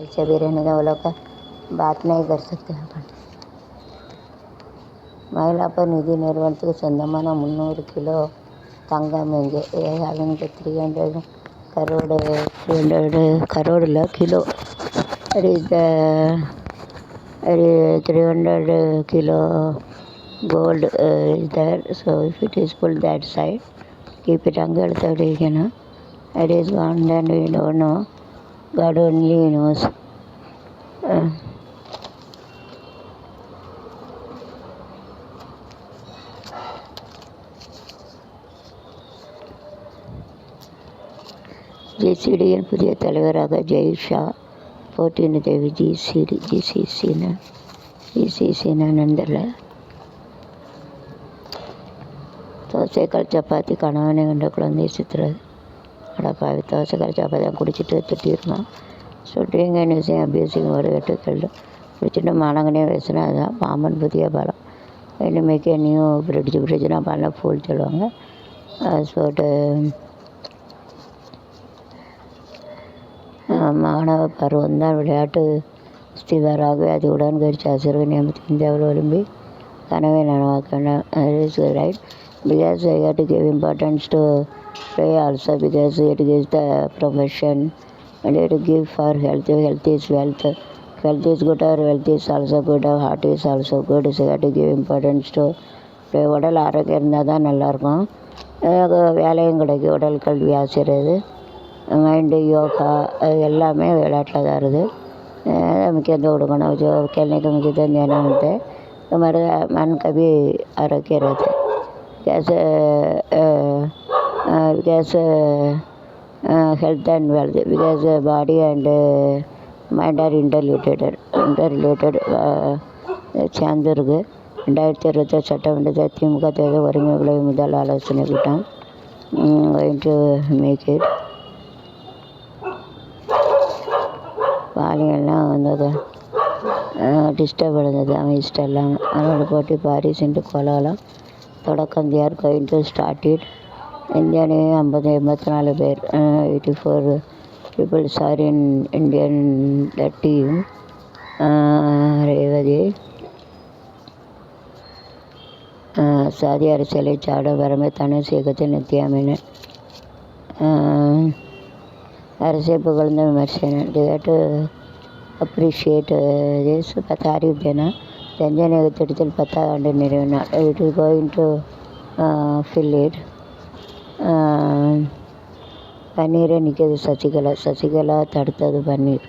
ऐसे भी रहने का वो लोग का बात नहीं कर सकते अपन. மயிலாப்பூர் நிதி நிறுவனத்துக்கு சொந்தமான 300 கிலோ தங்கம் எங்கே? having the 300 crore இல்லை kilo. That is the 300 kilo gold is there. So if it is pulled that side, keep it அங்கே எடுத்து வைக்கணும். It is gone, then we don't know. God only knows. ஜிசிடியின் புதிய தலைவராக ஜெய்ஷா போட்டியின தேவி. ஜிசிசின்னு நண்பர்ல. தோசைக்கால் சப்பாத்தி கணவனை கண்ட குழந்தையை சித்துறது. அடப்பாவி, தோசைக்கால் சப்பாத்தி தான் குடிச்சிட்டு திட்டிருக்கான். சுட்டிங்க நியூஸையும் அபியூசிங் ஒரு வெட்டுக்கல் குடிச்சிட்டு மானங்கனே பேசுனா அதுதான் பாம்பன் புதிய பாலம். இனிமேக்கு நியூ பிரிட்ஜுனா பாலம் ஃபூல் சொல்லுவாங்க. சொல்லிட்டு மாணவ பருவம்தான் விளையாட்டு ஸ்திவராகவே அது உடன்கட்சி ஆசிரியர் நியமித்து இந்தியாவில் விரும்பி கனவை நனவாக்கணும். Right, because I have to give importance to play also, because it gives the profession and it give for health. Health is wealth. Health is good or wealth is also good or heart is also good. So you have to give importance to play. உடல் ஆரோக்கியம் இருந்தால் தான் நல்லாயிருக்கும். வேலையும் கிடைக்கும். உடல் கல்வி ஆசிரியர், மைண்டு, யோகா எல்லாமே விளையாட்டில் தான் இருக்குது. मुख्यत्व கொடுக்கணும். जो खेलने का मुख्यत्व देना होता है. हमारे मन का भी आरोग्य रहता है. Because health and wealth, because body and mind are interrelated சேர்ந்து இருக்குது. 2020 சட்டமன்றத்தை திமுக தேர்தல் ஒருங்கிணைப்புகளை முதல் ஆலோசனை கூட்டம். going to make it. பாலியெல்லாம் வந்தது டிஸ்டர்ப் இருந்தது. அவன் இஷ்டம் இல்லாமல் அதோட போட்டி பாரிஸ் இன்று கோலாலம் தொடக்கம். they are going to start it. இந்தியானே 84 பேர் 84 people are in Indian the team. Revathi சாதி அரசியலை சாட வரமே தனுஷ் இயக்கத்தில் நித்யாமேனன் அரசியல் புகழ்ந்த விமர்சனம். they have to appreciate this. Tariff தேனா ரஞ்சன் திட்டத்தில் 10ஆம் ஆண்டு நிறைவு நாள். it is going to fill it. பன்னீரை நிற்கிறது சசிகலா தடுத்தது பன்னீர்.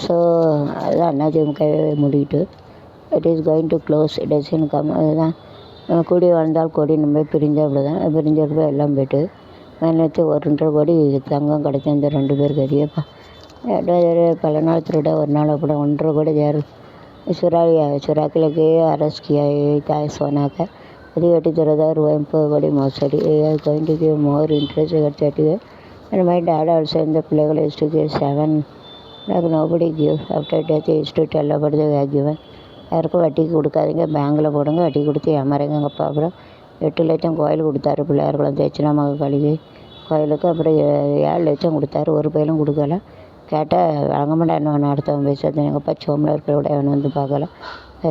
ஸோ அதுதான் அதிமுகவே மூடிட்டு. It is going to close. It is in come. அதுதான் கூடி வாழ்ந்தால் கோடி நம்ம பிரிஞ்ச அப்படி தான் பிரிஞ்சப்போ எல்லாம் போய்ட்டு நேற்று 1.5 கோடி தங்கம் கிடச்சி இந்த 2 பேர் கதியப்பா. பல நாள் திருட ஒரு நாள் கூட 1.5 கோடி யார் சுறாக்களுக்கே அரெஸ்ட் கியா सोना का. அது 30,000 கோடி மோசடி. going to give more interest at 30. And my dad also in the பிள்ளைகள் is to give 7 like nobody give. After death is to tell about the given. யாருக்கும் வட்டிக்கு கொடுக்காதீங்க, பேங்கில் போடுங்க, வட்டி கொடுத்து ஏமாறீங்க. எங்கள் அப்பா அப்புறம் 8 லட்சம் கோயில் கொடுத்தாரு பிள்ளையார்குளம் தேய்ச்சினா மக கழுகி கோயிலுக்கு. அப்புறம் 7 லட்சம் கொடுத்தாரு, ஒரு பயிலும் கொடுக்கல. கேட்டால் வழங்க மாட்டேன் என்ன அடுத்தவன் பேசுறது. எங்கள் அப்பா சோமில் இருக்கிற விட அவனை வந்து பார்க்கல.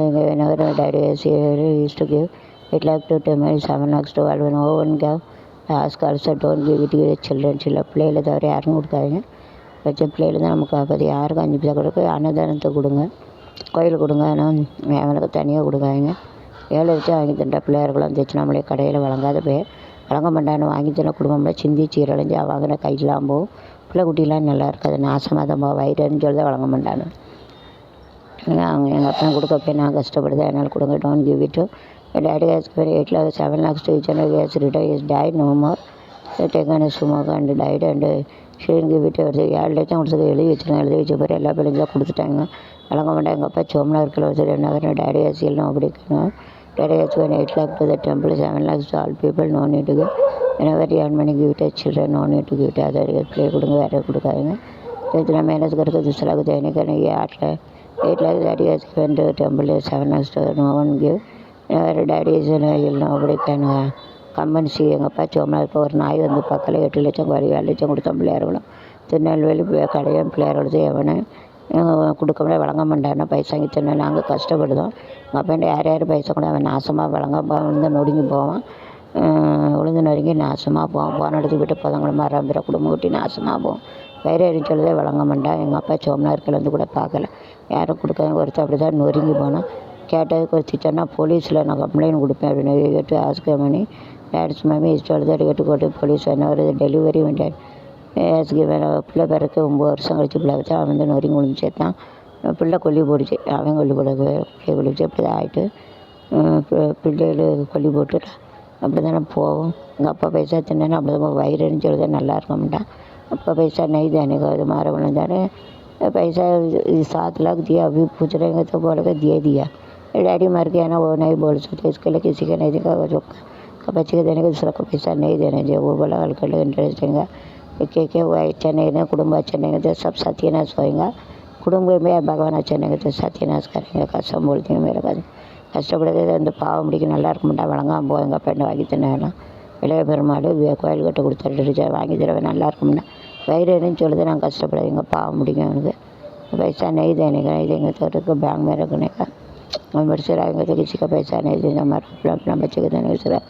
எங்கள் நகர daddy use to give 8 lakh to 7 lakhs to all. No one give. Ask also, don't give it to your children. சில பிள்ளைகளை தவிர யாரும் கொடுக்காதீங்க. வச்ச பிள்ளைகள் தான் நமக்கு ஆகாது. யாருக்கும் 5 பைசா கொடுக்க அன்னதானத்தை கொடுங்க, கோயில் கொடுங்க. ஆனால் அவனுக்கு தனியாக கொடுக்காதீங்க. 7 லட்சம் வாங்கி தண்டா பிள்ளையார்களும் தைச்சு நம்மளே கடையில் வழங்காத போய் வழங்க மாட்டான்னு வாங்கி தந்த குடும்பம்லாம் சிந்தி சீரழிஞ்சு வாங்கின கையெல்லாம் போகும். பிள்ளை குட்டிலாம் நல்லா இருக்காது, நாசமாக தான் போகும். வயிறுன்னு சொல்லி தான் வழங்க மாட்டான்னு. அவங்க எங்கள் அப்பா கொடுக்க போய் நான் கஷ்டப்படுதேன், அதனால் கொடுங்க. Don't give it to. Daddy has given 8 lakhs, 7 lakhs to each and every. Has retired, he has died no more. He has taken a smoke and died and she didn't give it to her. 7 லட்சம் கொடுத்தது எழுதி வச்சுருங்க. எழுதி வச்ச பிறகு எல்லா பிள்ளைங்களும் கொடுத்துட்டாங்க. வழங்க மாட்டேன். எங்கள் அப்பா சோமனா இருக்கிற வச்சு என்ன டேடி ஹசியல் அப்படி இருக்கணும். Daddy has given 8 lakhs to the temple, 7 lakhs to all people. No need to give. Whenever you earn money, give it to children. No need to give it to other. பிள்ளை கொடுங்க, வேறு கொடுக்காதுங்க. इतना मेहनत करके दूसरा को देने का नहीं. 8 lakhs Daddy has given to temple, 7 lakhs to no one give. Whenever Daddy is nobody can come and see. எங்கள் அப்பா சோமனா இப்போ ஒரு நாய் வந்து பார்க்கல. 8 லட்சம் 7 லட்சம் கொடுத்தோம் பிள்ளையார்களும். திருநெல்வேலி கடையன் பிள்ளையாரோடது எவனு கொடுக்க முடியாது வழங்க மாட்டான்னா பைசா இங்கே திருநெல்வேலி நாங்கள் கஷ்டப்படுதோம். எங்கள் அப்பா யார் யார் பைசா கூட அவன் நாசமாக வழங்க விழுந்து நொறுங்கி போவான். உளுந்து நொறுங்கி நாசமாக போவான். போன இடத்துக்கு விட்டு பதங்களை மரம் குடும்பம் ஊட்டி நாசமாக போவோம். வயிறு எரிச்சொல்லதே வழங்க மாட்டான். எங்கள் அப்பா சோமனார்கள் வந்து கூட பார்க்கல. யாரும் கொடுக்காத ஒருத்தர் அப்படி தான் நொறுங்கி போனோம். கேட்டதுக்கு ஒரு திட்டம்னா போலீஸில் நான் கம்ப்ளைண்ட் கொடுப்பேன் அப்படின்னு கேட்டு ஆஸ்கர் பண்ணி டேட்ஸ் மாமி இஷ்டம் எடுத்து போட்டு போலீஸ் என்ன ஒரு டெலிவரி வேண்டிய ஆஸ்கி பிள்ளை பிறகு 9 வருஷம் கழிச்சு பிள்ளை வச்சா அவன் வந்து நொறுங்கி முடிஞ்சு சேர்த்தான். பிள்ளை கொல்லி போடுச்சு. அவன் கொல்லி போட பிள்ளை கொல்லிச்சு. அப்படி தான் ஆகிட்டு பிள்ளைகள் கொல்லி போட்டு அப்படி தானே போவோம். எங்கள் அப்பா பைசா தின்னா அப்படி தான் வயிறு எரிஞ்சொல்லதே நல்லா இருக்க மாட்டான். அப்பா पैसा नहीं देने का तुम्हारा बोला जाने पैसा 7 लाख दिया अभी पूछ रहे हैं तो बोलेगा दे दिया। डैडी मर गया ना वो नहीं बोल सकते इसके लिए किसी के नहीं देगा जो बच्चे के देने का दूसरा को पैसा नहीं देना चाहिए। वो बोला हल्का इंटरेस्ट देगा के वो अच्छा नहीं है कुटुंब अच्छा नहीं है तो सब सत्यानाश होएगा। कुटुंब में भगवान अच्छा नहीं है तो सत्यानाश करेंगे कसम बोलती हैं मेरे कदम கஷ்டப்படுறது அந்த பாவம் முடிக்க நல்லா இருக்க மாட்டா வழங்காமல் போவாங்க பெண்ணை வாங்கி தின்னாலும் இளைய பெருமாள் கோயில் கட்ட கொடுத்துட்டு வாங்கி தரவே நல்லா இருக்கும்னா வயிறு எதுன்னு சொல்லுது நான் கஷ்டப்படுறது எங்கள் பாவம் முடிக்கும் எனக்கு पैसा नहीं देने का नहीं देंगे तो बैंक में रखने का और मेरे से आएंगे तो किसी का पैसा नहीं देना हमारा अपना बच्चे को देने का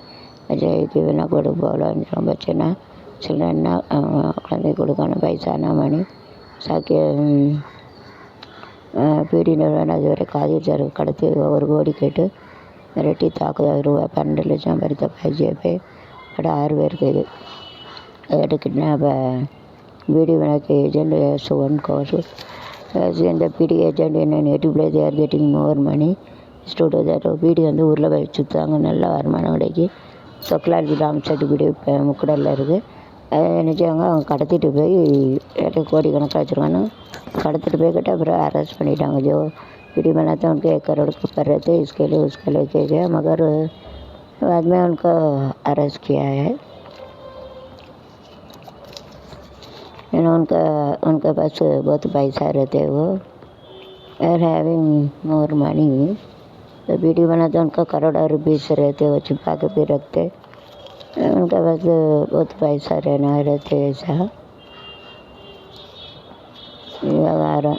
अजय कि बिना कोई बोलो बच्चे ना சில்லன்னா குழந்தை கொடுக்கணும் பைசானா மணி சாக்கி பீடி நிறுவனம் அதுவரை காதில் சார் கடத்தி 1 கோடி கேட்டு மிரட்டி தாக்குதல் ரூபாய் 12 லட்சம் பறித்த பைஜிஎஃபை பட 6 பேருக்கு இது ஏட்டு கிட்னாப் பீடி வினக்கு ஏஜென்ட் சுவன் கோர்ஸ் இந்த பீடி ஏஜென்ட் என்ன native play they're getting more மணி ஸ்டூடியோ தேர் பீடி வந்து ஊரில் போய் சுற்றுவாங்க நல்ல வருமானம் கிடைக்கி சொக்கலால் ராம் செட்டு பீடி முக்கடலில் இருக்குது. அதை நினச்சவங்க அவங்க கடத்திட்டு போய் கோடி கணக்காக வச்சுருக்காங்க. கடத்திட்டு போய் கிட்ட अப்புறம் अरेस्ट பண்ணிட்டாங்க. जो वीडियो बनाते हैं उनके 1 करोड़ के ऊपर रहते हैं इसके लिए उसके लेके गया मगर बाद में उनको अरेस्ट किया है। उनके पास बहुत पैसा रहते वो आर हैविंग मोर मनी तो वीडियो बनाते उनका करोड़ों रुपीस रहते वो छिपा के भी रखते उनके पास बहुत पैसा रहते ऐसा விவகாரம்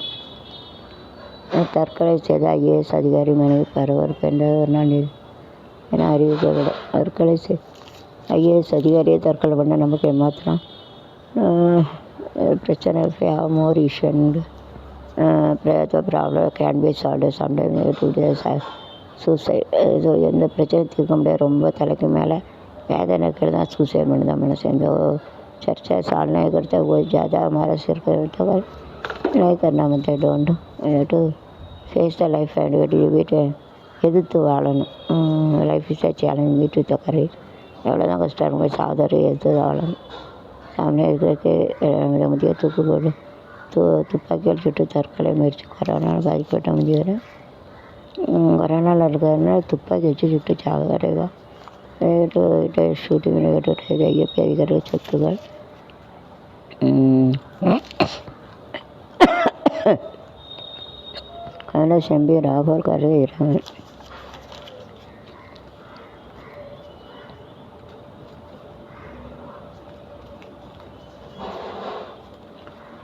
தற்கொலை செய்த ஐஏஎஸ் அதிகாரி மனைவி பரபரப்பு என்ற ஒரு நாள் என அறிவிக்கப்படும். தற்கொலை ஐஏஎஸ் அதிகாரியை தற்கொலை பண்ண நமக்கு ஏமாத்திரம் பிரச்சனை more issue problem can be solve sometimes suicide இது எந்த பிரச்சனை தீர்க்க முடியாது ரொம்ப தலைக்கு மேலே வேதனை இருக்கிறது தான் சூசைட் பண்ணி தான் மனசு எந்த चर्चा साल नहीं करते कोई ज़्यादा हमारा सिर तो नहीं करना मतलब don't to face the life and வீட்டை எதிர்த்து வாழணும். லைஃப் இஸ் அ சேலஞ்ச் வீட்டு தக்கறை எவ்வளோ தான் கஷ்டம் இருக்கும் போய் சாதரை எதிர்த்து வாழணும். சாமி இருக்கிறதுக்கு முதிய தூக்கு போட்டு துப்பாக்கியால் சுட்டு தற்கொலை முயற்சி கொரோனாவில் பாதிக்கப்பட்ட முதியவர் கொரோனாவில் இருக்கிறதுனால துப்பாக்கி வச்சு சுட்டு சாகுறதா ஷூட்டிங் ஐயப்ப அதிகாரி சொத்துக்கள் कैलाश एमपी राहुल कर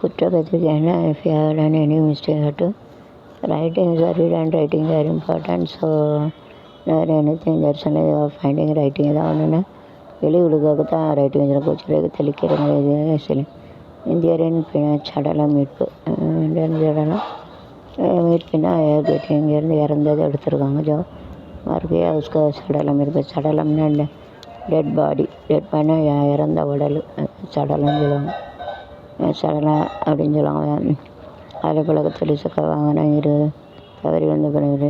कुट्टपति कहना if you have done any mistake to writing is read and writing are important so never anything that's an of finding writing ஏதாவது ஒன்றுனா வெளியுலகாக தான் ரைட்டிங் கோச்சில் தெளிக்கிறாங்க. சரி இந்தியரின் சடலம் மீட்பு சடலம் மீட்புனா ஏர்கேட்டு இங்கேருந்து இறந்ததை எடுத்துருக்காங்க. ஜோ மறுபடியும் उसका சடலம் இருக்குது. சடலம்னா இல்லை டெட் பாடினா இறந்த உடல் சடலம்னு சொல்லுவாங்க. சடலம் அப்படின்னு சொல்லுவாங்க. ஆலப்பழக்கத்தில் சக்க வாங்கினா தவறி வந்து பண்ணுது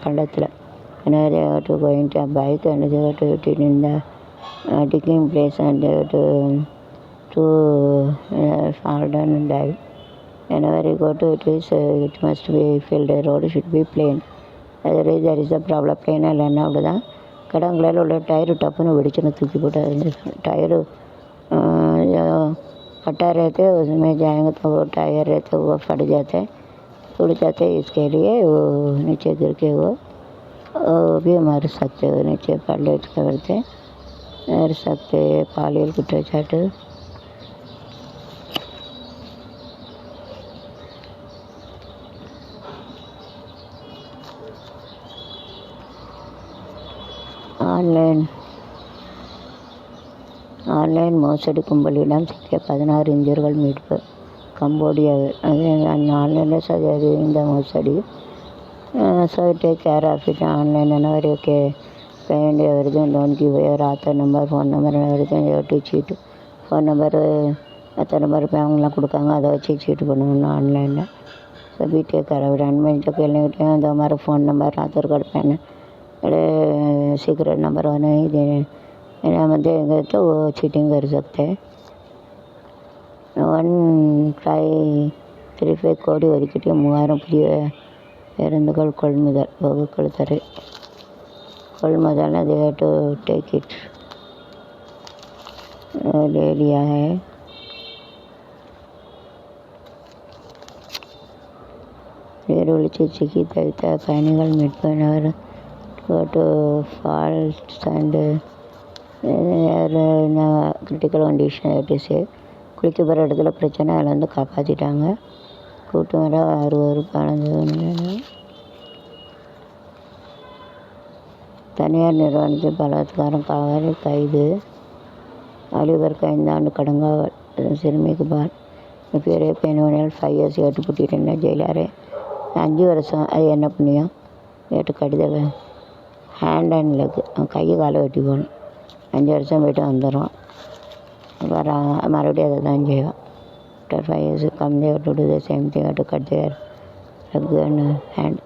பள்ளத்தில் நிறைய to going to bike and they were to it in the digging place and they were to fall down and die. Whenever you go to it must be filled, the road should be plain. Otherwise there is a problem. plain இல்லைன்னா அப்படிதான் கடங்களால் உள்ள tyre டப்புன்னு வெடிச்சுன்னு தூக்கி போட்டு tyre फटा रहते उसमें जाएंगे तो वो टायर रहते वो फट जाते टूट जाते इसके लिए वो नीचे गिर के वो भी मर सकते हो. नीचे पलेट करते मर सकते. पालियल कुट्टे चाट ஆன்லைன் ஆன்லைன் மோசடி கும்பலிடம் சிக்கிய 16 இந்தியர்கள் மீட்பு கம்போடியாவில். அது ஆன்லைனில் சரி இந்த மோசடி. So take care of it online whenever you paying everything, don't give your Aadhaar number, phone number and everything. You have to cheat. Phone number அத்தனை நம்பர் அவங்களாம் கொடுக்காங்க, அதை வச்சு சீட்டு பண்ணுவாங்க ஆன்லைனில். So be take care of it. அன்மைன் கேள்விக்கிட்டே இந்த மாதிரி phone number Aadhaar card PAN secret number होना ही देंगे तो वो चीटिंग कर सकते हैं. 1,535 கோடி ஒதுக்கிட்டு 3000 புதிய பேருந்துகள் கொள்முதல். வகுக்கள் தரை கொள்முதல் they have to take it. ले लिया है. நீர்வீழ்ச்சி சிக்கி தவித்த பயணிகள் மீட்பினர். ஃபால்ஸ் அண்டு கிரிட்டிக்கல் கண்டிஷன் ஆகிட்டுச்சு. குளிக்க போகிற இடத்துல பிரச்சனை, அதில் வந்து காப்பாற்றிட்டாங்க. கூட்டம் வர 60 பதினஞ்சு. தனியார் நிறுவனத்தில் பலாத்காரம் காவல் கைது. ஆலிவர் 5 ஆண்டு கடங்காவல். சிறுமிக்கு பால் பெரிய பெண்ணில் 5 years ஏட்டுப்பட்டிருந்த ஜெயிலாரே 5 வருஷம். அது என்ன புண்ணியம்? ஏட்டு கடித ஹேண்ட் அண்ட் லெக் கையை காலை வெட்டி போகணும். 5 வருஷம் போய்ட்டு வந்துடும். வர மறுபடியும் அதை தான் செய்வோம். After 5 years come they have to do the same thing, have to cut their leg and hand.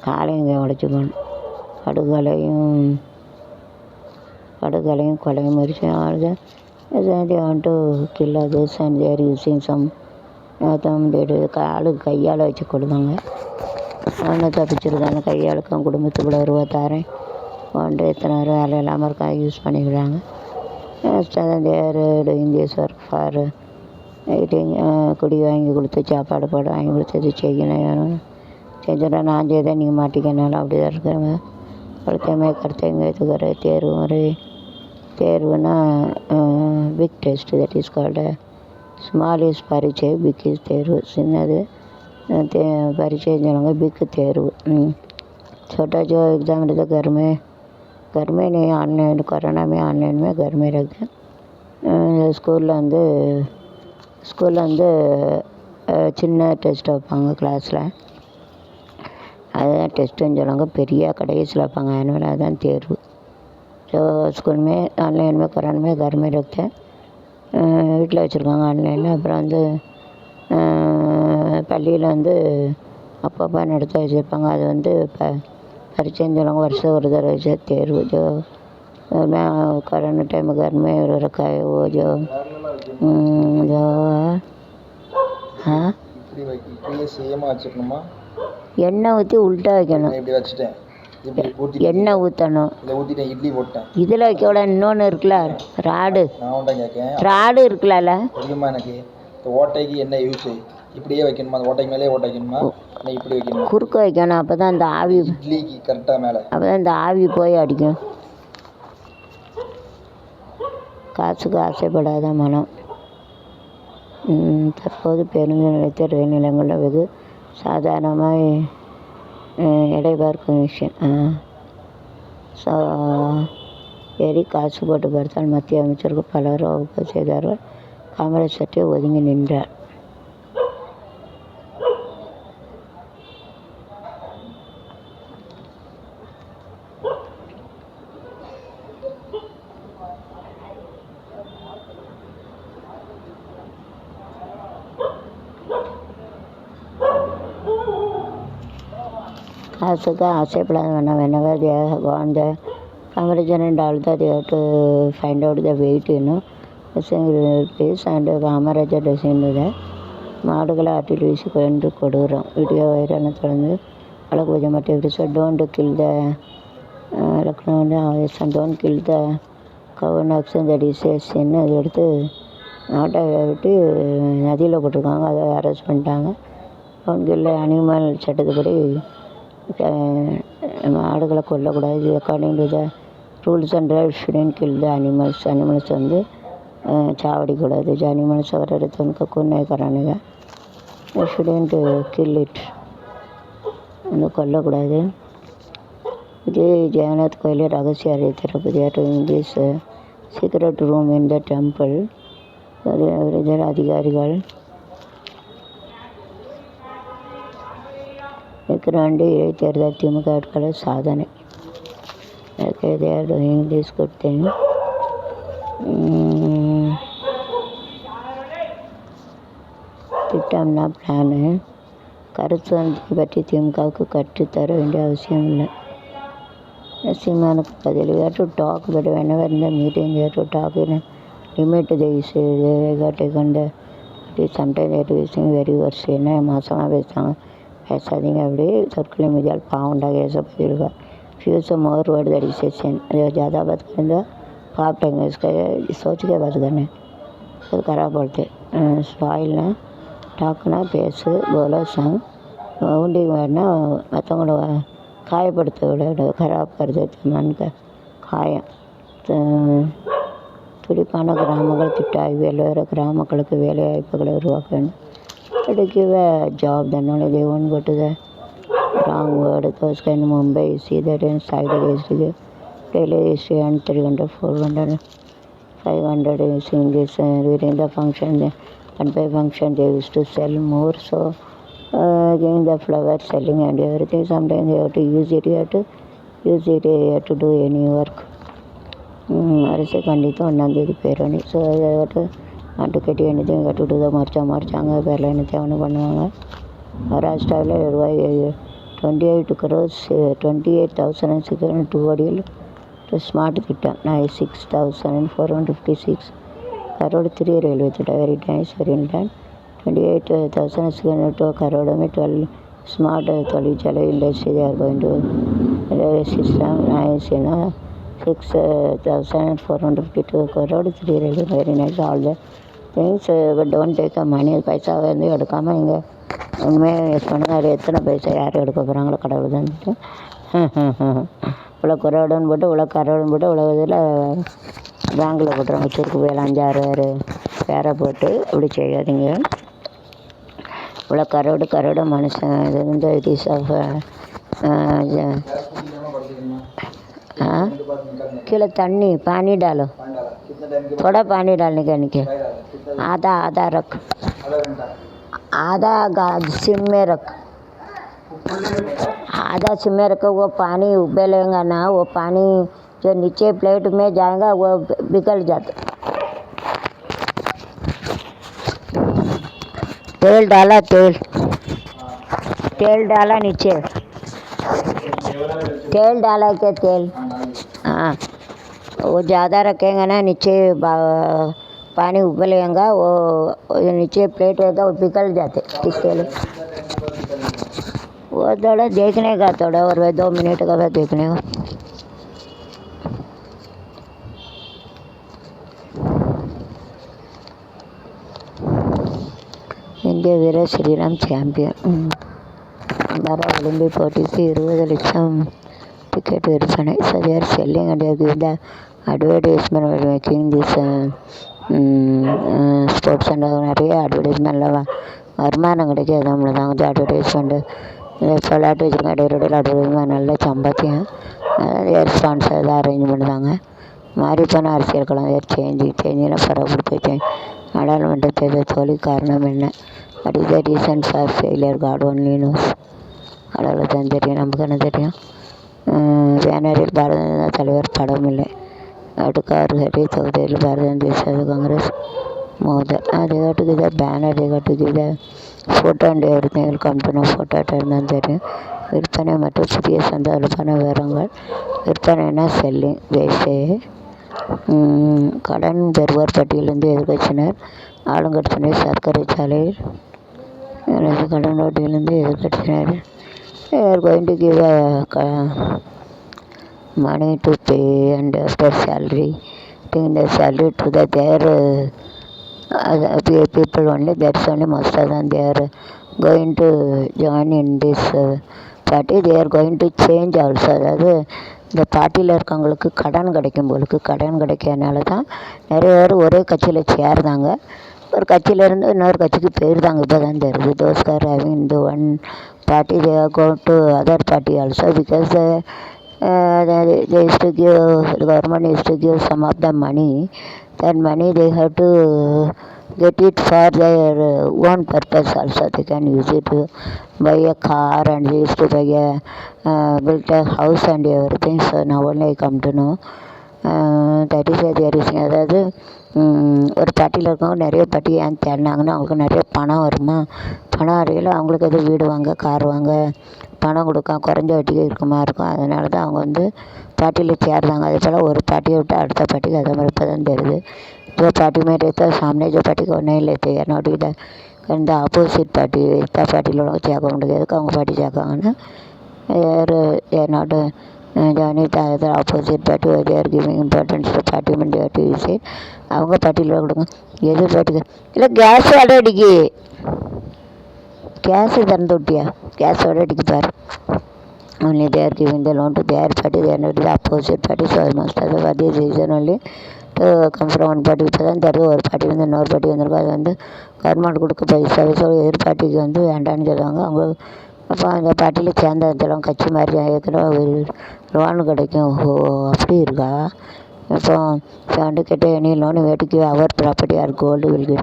காலையும் இங்கே உடைச்சி போகணும். படுகொலையும் கொலையும் முறிச்சு ஆளுது. they want to kill others and they are using some ஆளுக்கு கையால் வச்சு கொடுத்தாங்க. அவங்க தப்பிச்சிருக்காங்க. கையாளுக்கும் குடும்பத்துக்குள்ள 66 கொண்டு எத்தனை பேர் வேலை இல்லாமல் இருக்காங்க, யூஸ் பண்ணிக்கிறாங்க. They're doing this work for eating. குடி வாங்கி கொடுத்து சாப்பாடு போட வாங்கி கொடுத்தது செய்யணும். செஞ்சிட நான் செய்த நீங்கள் மாட்டிக்கனாலும் அப்படி தான் இருக்கிறவங்க. ஒருத்தமே கருத்தைங்க எடுத்துக்கிற தேர்வு முறை. தேர்வுனா big test, that is called. Small is பரீட்சை, பிக் இஸ் தேர்வு. சின்னது परीक्षा जाऊँगा बिक तेरु. छोटा जो एग्ज़ाम रहता घर में नहीं, ऑनलाइन कोरोना में ऑनलाइन में घर में रहते. ஸ்கூலில் வந்து சின்ன டெஸ்ட் வைப்பாங்க கிளாஸில். அதுதான் டெஸ்ட்டுன்னு சொல்லுவாங்க. பெரிய கடைசியில் வைப்பாங்க ஆனுவல், அதுதான் தேர்வு. ஸோ ஸ்கூல் में ऑनलाइन में कोरोना में घर में रखते. வீட்டில் வச்சுருக்காங்க ஆன்லைனில். அப்புறம் வந்து பள்ளியில் வந்து அப்பப்போ நடத்த வச்சுருப்பாங்க. அது வந்து பரீட்சைன்னு சொல்லுவாங்க. வருஷம் ஒரு தடவை வச்ச தேர்வு. जो कोरोना टाइम घर में रखा है वो जो हाँ எண்ணெய் ஊற்றி உள்ட்டா வைக்கணும். எண்ணெய் ஊற்றணும். இதில் வைக்க இன்னொன்று இருக்குல்ல, ராடு இருக்குல்ல. ஓட்டைக்கு என்ன யூஸ்? இப்படியே வைக்கணுமா? அந்த ஓட்டைக்கு மேலே ஓட்டை வைக்கணுமா? இப்படி வைக்கணுமா? குறுக்க வைக்கணும். அப்போ தான் இந்த ஆவி இட்லிக்கு கரெக்டாக மேலே, அப்போ தான் இந்த ஆவி போய் அடிக்கும். காசுக்கு ஆசைப்படாத மனம். தற்போது பேருந்து நிலையத்தில் ரயில் நிலையங்களில் வெகு சாதாரணமாக எடை பார்க்கும் மிஷின் ஏறி காசு போட்டு பார்த்தால் மத்திய அமைச்சருக்கு பலரும் வகுப்பு செய்தார்கள். காங்கிரஸ் சற்றே ஒதுங்கி நின்றார். காசுக்கு ஆசைப்படாத வேணாம். whenever they want the comparison and all that, they have to find out the weight, rupees and Kamaraja dozen இதை மாடுகளை ஆட்டில் வீசி கொண்டு கொடுக்குறோம். வீடியோ வைரலை தொடர்ந்து பல பூஜை மட்டும் எப்படி don't kill the Lucknow don't kill the cow and ox இந்த டிசேஷன். அதை எடுத்து ஆட்டை விட்டு நதியில் போட்டிருக்காங்க. அதை அரெஸ்ட் பண்ணிட்டாங்க. டோன்ட் கில் அனிமல் சட்டத்துப்படி மாடுகளை கொல்லக்கூடாது. According to the rules and regulations shouldn't kill the animals. Animals வந்து சாவடிக்கூடாது. அனிமல்ஸ் அவர் இடத்து உனக்கு கொன்னே கரானுங்க. ஷுடன்ட் கில் இட், வந்து கொல்லக்கூடாது. விஜய் ஜெகநாத் கோயிலே ரகசிய அறை திறப்பு. They are doing this secret room in the temple. அதிகாரிகள் விக்கிராண்டி இடைத்தேர்தல் திமுக வேட்பாளர் சாதனை. Okay, they are doing this good thing. திட்டம்னா பிளானு. கருத்து பற்றி திமுகவுக்கு கற்றுத்தர வேண்டிய அவசியம் இல்லை. சீமானுக்கு பதில். We have to talk, but whenever in the meeting we have to talk in a limit the issue. They got taken the sometimes they are using very worse. என்ன மாசமாக பேசாதீங்க அப்படி சொற்களை மீதியால் பாவுண்டாக ஏசப்பட்டிருக்கா. Fuse more word that is session ज़्यादा बात करें तो पाप टाइम इसका सोच के बात करने तो खराब बोलते स्पाइल ना டாக்குனா பேசு போல சாங் உண்டி வேணா மற்றவங்களோட காயப்படுத்த விட கராப் கருது மண்க காயம் துடிப்பான கிராமங்கள் திட்ட ஆய்வில் வேறு கிராமங்களுக்கு வேலை வாய்ப்புகளை உருவாக்க வேண்டும். To give a job, then only they won't go to the wrong word. Those kind of Mumbai, see that inside the history, daily history and 300, 400, 500 is in this during the function, and by function they used to sell more. So again the flower selling and everything, sometimes they have to use it, you have to use it, you have to do any work. அரசு கண்டித்து 1ஆம் தேதி பேரணி. So அதை நாட்டு கட்டி என்னத்தையும் கட்டுவிட்டு மறைச்சாங்க பேரில் என்னத்தையும் ஒன்று பண்ணுவாங்க. மகாராஷ்டிராவில் ரூபாய் 28 crores 28,602 கோடியில் ஸ்மார்ட் திட்டம் 96,456 crore 3 रेलवे திட்டம் வெரி டைம்ஸ் வெரி டன் 28,602 crore में 12 स्मार्ट தொழிற்சாலை industry they are going to railway system nice 6,452 crore 3 railway very nice all the things but don't take the money. பைசா வந்து எடுக்காமல் இங்கே உண்மையாக யூஸ் பண்ணுங்க. அது எத்தனை பைசா யார் எடுக்க போகிறாங்களோ கடவுள் தான்ட்டு இவ்வளோ குறவுடன் போட்டு இவ்வளோ கரோடன் போட்டு இவ்வளோ இதில் பேங்கில் போட்டுருவாங்க. சுருக்கு போயில் 5-6 பேரை போட்டு இப்படி செய்யாதீங்க. இவ்வளோ கரோடு மனுஷன் இது வந்து இட் இஸ் ஆஃப் किलो तन्नी पानी डालो थोड़ा पानी डालने का निके आधा रख आधा सिम में रख आधा सिम में रखो. वो पानी उबलेगा ना वो पानी जो नीचे प्लेट में जाएगा वो पिघल जाता. तेल डाला नीचे तेल डाला के तेल हाँ वो ज़्यादा रखेंगे ना नीचे पानी उबलेगा वो नीचे प्लेट रहता वो पिघल जाते. इसके लिए वो थोड़ा देखने का थोड़ा और 2 मिनट का बाद देखने का. இந்திய வீரர் ஸ்ரீராம் சாம்பியன். பாரா ஒலிம்பிக் போட்டிக்கு 20 லட்சம் டிக்கெட் விற்பனை. So they are selling and they are giving the advertisement for making this sports and நிறைய அட்வர்டைஸ்மெண்ட்டில் வருமானம் கிடைக்காது. நம்மளை தான் வந்து அட்வர்டைஸ்மெண்ட்டு விளையாட்டு வச்சுருக்காங்க. இடையில அட்வர்டைஸ்மெண்ட் நல்ல சம்பாத்தியம். ஏர் ஸ்பான்சர் தான் அரேஞ்ச் பண்ணுறாங்க. மாறி போன அரசியல் களம் ஏர் சேஞ்சினா பரவப்படுத்த நாடாளுமன்ற தேர்தல் தோல்வி காரணம் என்ன? What is the reason for failure? God only knows. கடவுளை தான் தெரியும், நமக்கு என்ன தெரியும். பேனரில் பாரத தலைவர் படம் இல்லை. அடுக்கார் ஹரி தொகுதியில் பாரத தேச காங்கிரஸ் மோதல். அது காட்டுக்குதா பேனர் காட்டுக்குதா ஃபோட்டோ அண்ட் எவ்ரிதிங் கம்பெனி ஃபோட்டோட்ட இருந்தால் தெரியும். விற்பனை மற்றும் புதிய சந்தை விற்பனை விவரங்கள். விற்பனைனா செல்லிங் வேஸ்டே. கடன் பெறுவோர் பட்டியலிருந்து எதிர்கட்சியினர் ஆளுங்கட்சியினை சர்க்கரை சாலையில் கடன் பட்டியலிருந்து எதிர்கட்சியினர் going to give money to pay and after salary taking the salary to the their people only. That's only most of them they are going to join in this party. They are going to change also. அதாவது இந்த பார்ட்டியில் இருக்கவங்களுக்கு கடன் கிடைக்கும் போலுக்கு கடன் கிடைக்கிறதுனால தான் நிறைய பேர் ஒரே கட்சியில் சேர்ந்தாங்க. ஒரு கட்சியிலேருந்து இன்னொரு கட்சிக்கு போயிருந்தாங்க. இப்போ தான் தெரியுது. தோஸ்கார் ஹேவிங் இந்த one party they are going to other party also because they used to give, the government used to give some of the money. That money they have to get it for their own purpose also. They can use it to buy a car, and they used to buy build a house and everything. So now only I come to know. That is there is, அதாவது ஒரு பார்ட்டியில் இருக்கவங்க நிறைய party ஏன் தேடினாங்கன்னா அவங்களுக்கு நிறைய பணம் வருமா, பணம் வரையில் அவங்களுக்கு எதுவும் வீடு வாங்க, கார் வாங்க பணம் கொடுக்க குறைஞ்ச வட்டிக்கு இருக்குமா இருக்கும். அதனால தான் அவங்க வந்து பார்ட்டியில் சேர்றாங்க. அதே போல் ஒரு பார்ட்டியை விட்டு அடுத்த பார்ட்டிக்கு அதே மாதிரி இப்போ தான் தெரியுது. जो पार्टी में रहता है सामने जो पार्टी को नहीं लेते हैं not with the opposite party इतना पार्टी लोग சேர்க்க அவங்க பார்ட்டி சேர்க்காங்கன்னா not join the other opposite party they are giving importance to party mentality side. அவங்க பார்ட்டியில் கொடுங்க எது பார்ட்டிக்கு இல்லை கேஸோட அடிக்கி கேஸு திறந்து விட்டியா கேஸோட அடிக்கு பாரு. only they are giving the loan to their party, they are not the opposite party. So almost அது for this reason only to come from one party. இப்போ தான் தெரியும் ஒரு பார்ட்டி வந்து இன்னொரு பார்ட்டி வந்திருக்கும். அது வந்து கவர்மெண்ட் கொடுக்க பைசா எதிர் பார்ட்டிக்கு வந்து வேண்டான்னு சொல்லுவாங்க. அவங்க அப்போ அந்த பார்ட்டியில் சேர்ந்த இடத்துல கட்சி மாதிரி ஏற்கனவே ஒரு லோனு கிடைக்கும். ஓ அப்படி இருக்கா. இப்போ सेवेंटी केटे एनी लोन वेट की our property or gold will give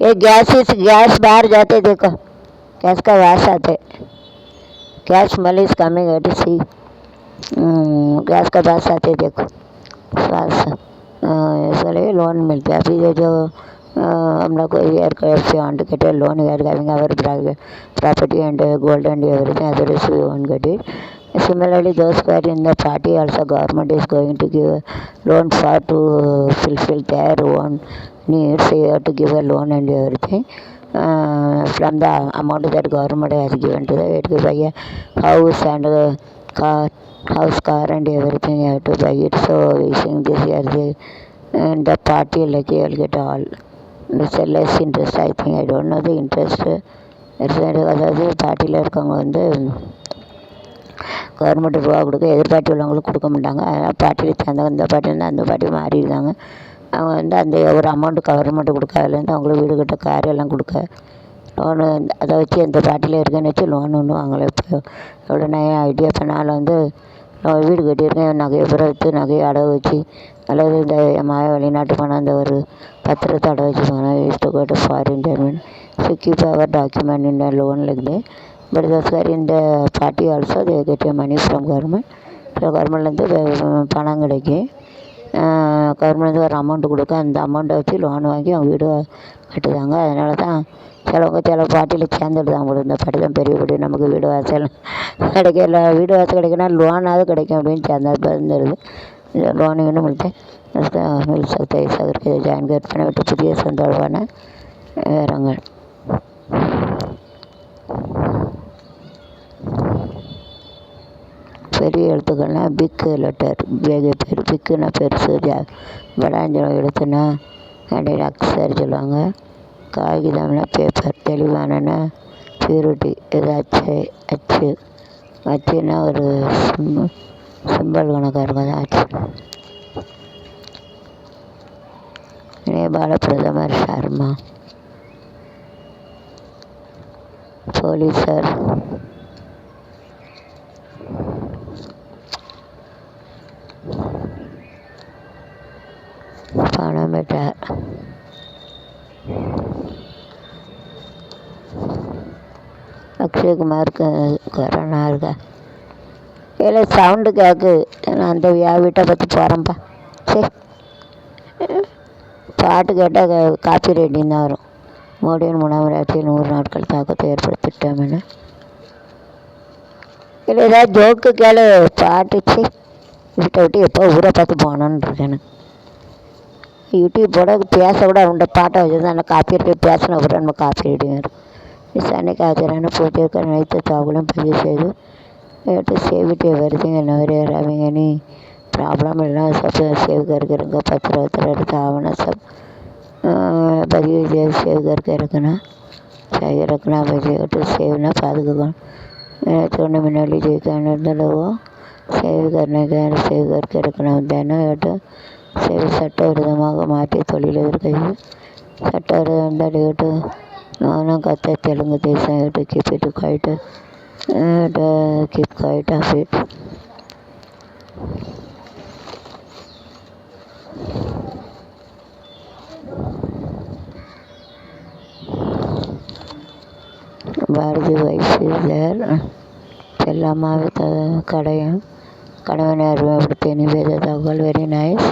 ये गैस बाहर जाते देखो गैस का वास आते गैस स्मेल इज कमिंग एट सी गैस का वास आते देखो वास इसलिए लोन मिलता है. अभी ये जो हम लोग ईयर का सेवेंटी केटे loan we are giving our property and gold and everything otherwise we won't get it. Similarly, those who are in the party also government is going to give loan for to fulfill their own needs. They have to give a loan and everything from the amount that government has given to them. To buy a house and car and everything you have to buy it. So we think this year the party like you will get all. It's a less interest I think. I don't know the interest. அதாவது பார்ட்டியில் இருக்கவங்க வந்து government ரூபா கொடுக்க எதிர்பார்ட்டி உள்ளவங்களுக்கு கொடுக்க மாட்டாங்க. அதனால் பார்ட்டியில் சேர்ந்தவங்க இந்த பார்ட்டிலேருந்து அந்த பார்ட்டி மாறிடுறாங்க. அவங்க வந்து அந்த ஒரு அமௌண்ட்டு கவர்மெண்ட்டு கொடுக்க அதுலேருந்து அவங்களுக்கு வீடு கட்ட கார் எல்லாம் கொடுக்க லோனு அதை வச்சு இந்த பார்ட்டியில் இருக்கேன்னு வச்சு லோன் ஒன்று வாங்கலை. இப்போ எவ்வளோ நான் ஐடியா பண்ணாலும் வந்து நான் வீடு கட்டியிருக்கேன் நகையை பூரா வச்சு நகையை அடகு வச்சு அல்லது இந்த வெளிநாட்டு பணம் அந்த ஒரு பத்திரத்தை அடகு வச்சு போனேன். Use to go to foreign German so keep our document in loan like that. But those who are in the party also they get your money from government. So கவர்மெண்ட்லேருந்து பணம் கிடைக்கும். கவர்மெண்ட்லேருந்து ஒரு அமௌண்ட்டு கொடுக்க அந்த அமௌண்ட்டை வச்சு லோன் வாங்கி அவங்க வீடு கட்டுதாங்க. அதனால தான் சில பார்ட்டியில் சேர்ந்துடுதாங்க போல. இந்த பார்ட்டி தான் பெரிய பார்ட்டி நமக்கு வீடு வாசல் கிடைக்கல, வீடு வாசல் கிடைக்குன்னா லோனாவது கிடைக்கும் அப்படின்னு சேர்ந்தா இப்போ இருந்துருது. லோனு இன்னும் मिल सकता है. इस अगर के जानकारी பண்ண விட்டு புதிய சந்தர்ப்பான விவரங்கள் பெரிய எழுத்துக்கள்னா பிக் லெட்டர் பேர் பிக்குன்னா பெருசு படாஞ்சலம் எழுத்துனா அப்படியே அக்ஸர் சொல்லுவாங்க. காகிதம்னா பேப்பர் தெளிவானன்னா பியூரிட்டி இது அச்சுன்னா ஒரு சிம்பிள் கணக்காக இருக்கும் அது அச்சு. நேபாள பிரதமர் சர்மா போலீஸர் பணம் பெற்றார். அக்ஷய்குமாருக்கு கொரோனா இருக்கா இல்லை சவுண்டு கேட்கு. நான் அந்த வீட்டை பற்றி போகிறேன்ப்பா. சரி பாட்டு கேட்டால் காப்பி ரெடின்னு தான் வரும். மோடியின் 3ஆம் ஆட்சியில் 100 நாட்கள் தாக்கத்தை ஏற்படுத்திட்டோம்னு இல்லை ஏதாவது ஜோக்கு கேளு பாட்டுச்சு. வீட்டை விட்டு எப்போ ஊரை பார்த்து போகணுன்னு இருக்கேன். யூடியூப்போட பேச கூட அவன்கிட்ட பாட்டை வச்சுருந்தா அந்த காப்பி ரெடி பேசின கூட நம்ம காப்பி ரெடி வரும். அன்னைக்கு ஆச்சரியான போட்டிருக்க அனைத்து தகவலும் பதிவு செய்து சேவ் இட் எவரிதிங் नवर हैविंग एनी प्रॉब्लम मिलना सब सेव करके रखा. पत्र वत्र आना सब பதிவு सेव करके रखना चाहिए. रखना बजे तो सेव ना पादुकम छोड़ने मिनली जो सेव करने का सेव करके रखना होता है ना. तो सेव சட்டவிரோதமாக மாற்றி தொழிலதிர்கையில் சட்டவிரோதம் அடிவிட்டு நானும் கத்த தெலுங்கு தேசம் விட்டு keep it quiet keep quiet of it. Bharathi wife is there. Chellamma with Kadayam. கணவனை அறிமுகப்படுத்திய நிவேத தகவல் very nice.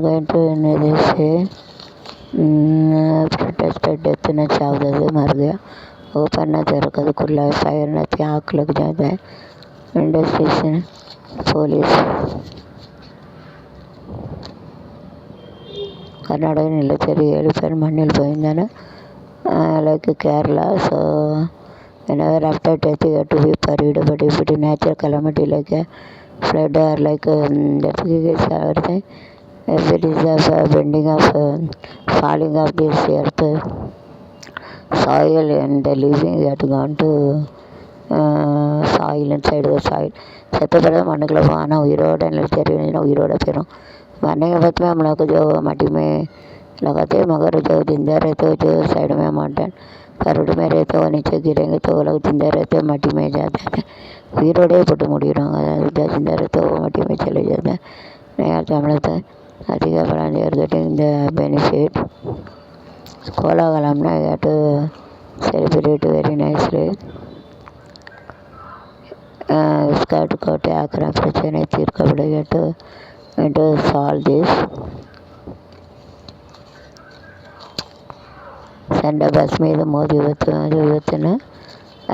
going to protested death न चावदது मर गया. ओपन न तिरकது खुला फायर न थी आग लग जाता है. इंडस्ट्रेशन पुलिस कर्नाटक निलचरी 7 பேர் மண்ணில் போயிருந்தாங்க. Like Kerala, so whenever after death you have to be buried, but if it is natural calamity like a flood or like if it is the bending of falling of this earth soil and living, you have to go to soil, inside the soil. செத்த பிறகு மண்ணுக்குள்ளே போவோம். ஆனால் உயிரோட தெரியும், உயிரோட போயிடும். मरने के बाद में हम लोग को जो मट्टी में लगाते हैं, मगर जो जिंदा रहते हो जो साइड में माउंटेन करोड़ में रहते हो नीचे गिरेंगे तो वो लोग जिंदा रहते मट्टी में जाते हैं. உயிரோடே போட்டு முடிடுவாங்க. அதாவது जिंदा रहते वो मट्टी में चले जाते हैं. नहीं आता हम लोग तो அதிகப்பறம் they are getting the benefit. கோலாகலம்னா you have to celebrate very nicely. Skirt கோட்டை ஆக்கிற பிரச்சனை தீர்க்கப்படுகிறது. to solve this. Send bus మీద మోదీ యువతను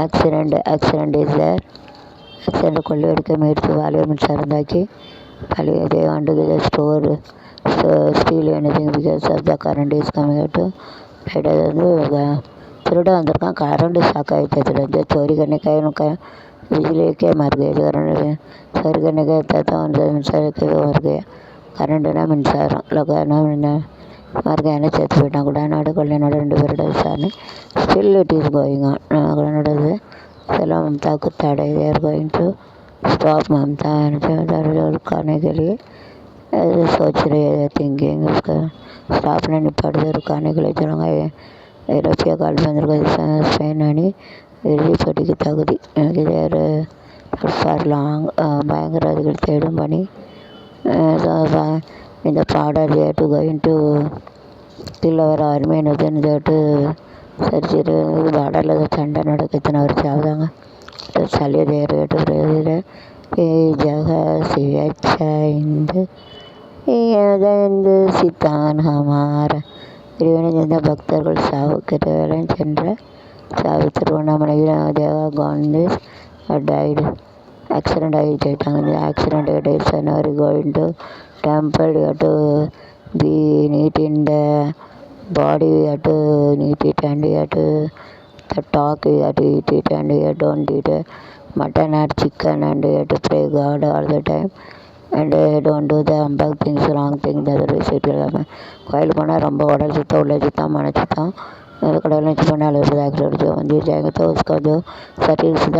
accident is there. accident கொள்ளையடிக்க முயற்சி வாலிபர் மின்சாரந்தாக்கி பழைய they want to get a store steal anything because of the current is coming out to அது வந்து திருட வந்திருக்கான். கரண்ட் ஷாக் ஆகிடுச்சு. திருட चोरी करने का उनका बिजली के मर गए. चोरी करने का था मिंसार के मर गया. करंट ना मिंसार लगाना मर गया ना चेत पेटा కూడా నాడు కొల్లనాడు 2 పేరుడు సాని still it is going on కూడా నడదు. चलो ममता को ताड़े they are going to stop Mamata और रुकाने के लिए सोच रही है थिंकिंग उसका स्टॉप ने निपट दे रुकाने के लिए चलूँगा. यूरोपिया काल में स्पेन आणि வெளிப்பட்டிக்கு தகுதி ஃபார் லாங் பயங்கரவாதிகள் தேடும் பணி. இந்த product to going to kill our army என்னது சர்ஜரி பாடலில் சண்டை நடக்க இத்தனை வருஷம் ஆகுதாங்க. சளிய தேர்வு ஜக சிவச்சைந்து சித்தான் ஹமார இறைவனை சேர்ந்த பக்தர்கள் சாவுக்கிறவன் சென்ற சாவி திருவண்ணாமலையில் தேவா கான்டிஸ் டைடு ஆக்சிடெண்ட் ஆகிட்டாங்க. இந்த accident days January going to temple you to be need in the body, you have to eat it and you have to the talk, you have to eat it and you don't eat mutton or chicken and you have to pray God all the time and don't do the humbug things, wrong things. otherwise it will happen. கோயில் போனால் ரொம்ப உடல் சுத்தம் உள்ள சுத்தம் மன சுத்தம் கடவுள் வச்சு பண்ணால் जाएगा तो उसका जो शरीर